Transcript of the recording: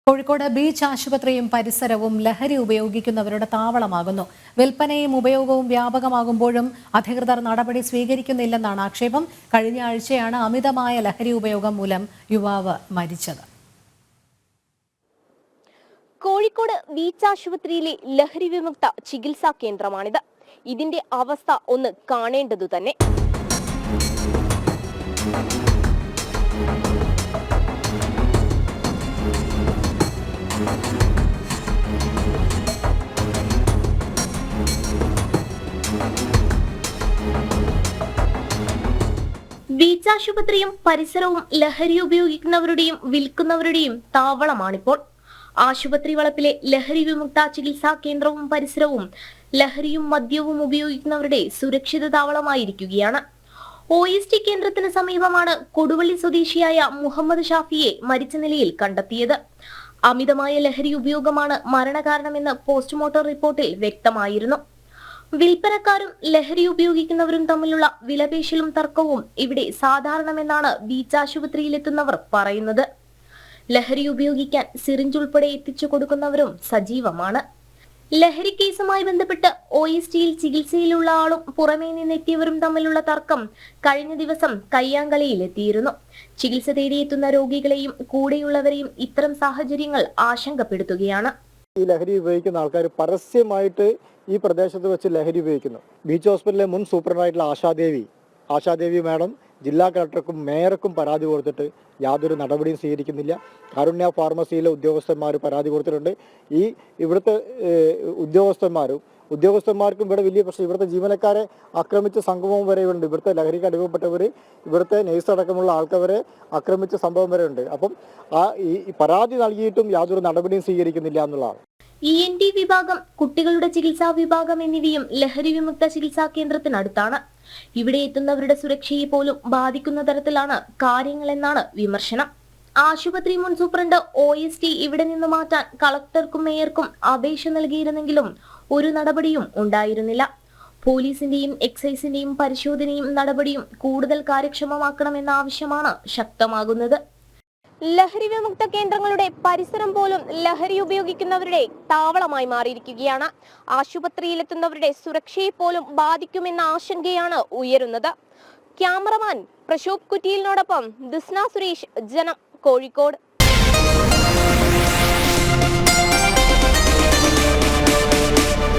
Kozhikode beach ആശുപത്രിയും പരിസരവും ലഹരി ഉപയോഗിക്കുന്നവരുടെ താവളമാകുന്നു. വിൽപ്പനയും ഉപയോഗവും വ്യാപകമാകുമ്പോഴും അധികൃതർ നടപടി സ്വീകരിക്കുന്നില്ലെന്നാണ് ആക്ഷേപം. കഴിഞ്ഞ ആഴ്ചയാണ് അമിതമായ ലഹരി ഉപയോഗം മൂലം യുവാവ് മരിച്ചത്. കോഴിക്കോട് ബീച്ച് ആശുപത്രിയിലെ ലഹരി വിമുക്ത ചികിത്സാ കേന്ദ്രമാണിത്. ഇതിന്റെ അവസ്ഥ ഒന്ന് കാണേണ്ടതു തന്നെ. ബീച്ച് ആശുപത്രിയും പരിസരവും ലഹരി ഉപയോഗിക്കുന്നവരുടെയും വിൽക്കുന്നവരുടെയും താവളമാണിപ്പോൾ. ആശുപത്രി വളപ്പിലെ ലഹരി വിമുക്ത ചികിത്സാ കേന്ദ്രവും പരിസരവും ലഹരിയും മദ്യവും ഉപയോഗിക്കുന്നവരുടെ സുരക്ഷിത താവളമായിരിക്കുകയാണ്. OST കേന്ദ്രത്തിന് സമീപമാണ് കൊടുവള്ളി സ്വദേശിയായ മുഹമ്മദ് ഷാഫിയെ മരിച്ച നിലയിൽ കണ്ടെത്തിയത്. അമിതമായ ലഹരി ഉപയോഗമാണ് മരണകാരണമെന്ന് പോസ്റ്റ്മോർട്ടം റിപ്പോർട്ടിൽ വ്യക്തമായിരുന്നു. വിൽപ്പനക്കാരും ലഹരി ഉപയോഗിക്കുന്നവരും തമ്മിലുള്ള വിലപേശലും തർക്കവും ഇവിടെ സാധാരണമെന്നാണ് ബീച്ച് ആശുപത്രിയിലെത്തുന്നവർ പറയുന്നത്. ലഹരി ഉപയോഗിക്കാൻ സിറിഞ്ച് ഉൾപ്പെടെ എത്തിച്ചു കൊടുക്കുന്നവരും സജീവമാണ്. ലഹരി കേസുമായി ബന്ധപ്പെട്ട് OSTയിൽ ചികിത്സയിലുള്ള ആളും പുറമേ നിന്നെത്തിയവരും തമ്മിലുള്ള തർക്കം കഴിഞ്ഞ ദിവസം കയ്യാങ്കളിയിലെത്തിയിരുന്നു. ചികിത്സ തേടിയെത്തുന്ന രോഗികളെയും കൂടെയുള്ളവരെയും ഇത്തരം സാഹചര്യങ്ങൾ ആശങ്കപ്പെടുത്തുകയാണ്. ഈ ലഹരി ഉപയോഗിക്കുന്ന ആൾക്കാർ പരസ്യമായിട്ട് ഈ പ്രദേശത്ത് വെച്ച് ലഹരി ഉപയോഗിക്കുന്നു. ബീച്ച് ഹോസ്പിറ്റലിലെ മുൻ സൂപ്രണ്ടായിട്ടുള്ള ആശാദേവി മാഡം ജില്ലാ കളക്ടർക്കും മേയർക്കും പരാതി കൊടുത്തിട്ട് യാതൊരു നടപടിയും സ്വീകരിക്കുന്നില്ല. കാരുണ്യ ഫാർമസിയിലെ ഉദ്യോഗസ്ഥന്മാർ പരാതി കൊടുത്തിട്ടുണ്ട്. ഇവിടുത്തെ ഉദ്യോഗസ്ഥന്മാർക്കും ഇവിടെ വലിയ പ്രശ്നം. ഇവിടുത്തെ ജീവനക്കാരെ ആക്രമിച്ച സംഭവം വരെ ഉണ്ട്. ഇവിടുത്തെ ലഹരിക്ക് അടിമപ്പെട്ടവർ, ഇവിടുത്തെ നേഴ്സ് അടക്കമുള്ള ആൾക്കാരെ ആക്രമിച്ച സംഭവം വരെ ഉണ്ട്. അപ്പം ഈ പരാതി നൽകിയിട്ടും യാതൊരു നടപടിയും സ്വീകരിക്കുന്നില്ല എന്നുള്ളതാണ്. ENT വിഭാഗം, കുട്ടികളുടെ ചികിത്സാ വിഭാഗം എന്നിവയും ലഹരി വിമുക്ത ചികിത്സാ കേന്ദ്രത്തിനടുത്താണ്. ഇവിടെ എത്തുന്നവരുടെ സുരക്ഷയെ പോലും ബാധിക്കുന്ന തരത്തിലാണ് കാര്യങ്ങളെന്നാണ് വിമർശനം. ആശുപത്രി മുൻ സൂപ്രണ്ട് OST ഇവിടെ നിന്ന് മാറ്റാൻ കളക്ടർക്കും മേയർക്കും അപേക്ഷ നൽകിയിരുന്നെങ്കിലും ഒരു നടപടിയും ഉണ്ടായിരുന്നില്ല. പോലീസിന്റെയും എക്സൈസിന്റെയും പരിശോധനയും നടപടിയും കൂടുതൽ കാര്യക്ഷമമാക്കണമെന്ന ആവശ്യമാണ് ശക്തമാകുന്നത്. ലഹരി വിമുക്ത കേന്ദ്രങ്ങളുടെ പരിസരം പോലും ലഹരി ഉപയോഗിക്കുന്നവരുടെ താവളമായി മാറിയിരിക്കുകയാണ്. ആശുപത്രിയിലെത്തുന്നവരുടെ സുരക്ഷയെ പോലും ബാധിക്കുമെന്ന ആശങ്കയാണ് ഉയരുന്നത്. ക്യാമറമാൻ പ്രശോഭ് കുറ്റിയിലിനോടൊപ്പം ദിസ്ന സുരേഷ്, ജനം, കോഴിക്കോട്.